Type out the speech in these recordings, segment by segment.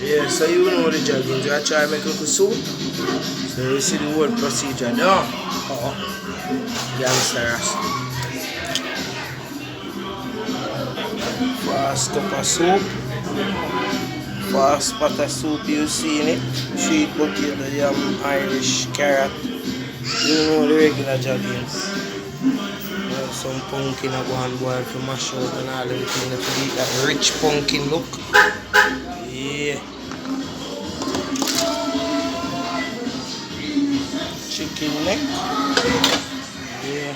Yeah, so you know the jogging. You try to make little soup. So you see the whole procedure now. Oh, gangsters. Fast cup of soup. Fast pot of soup you see in it. Sweet potato, yam, Irish, carrot. You know the regular joggings. Some pumpkin I go and boil for mash out and all everything that you eat that rich pumpkin look. Yeah. Chicken neck. Yeah.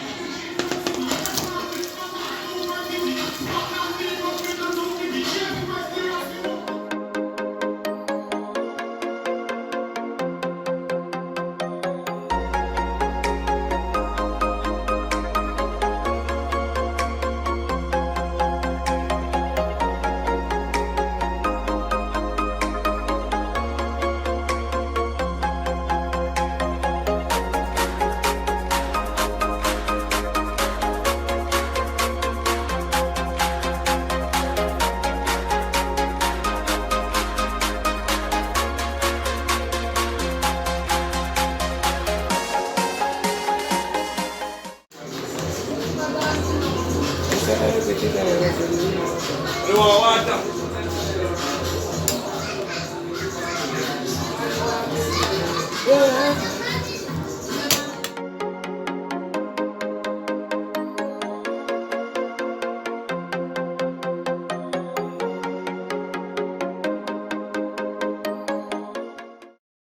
You want water?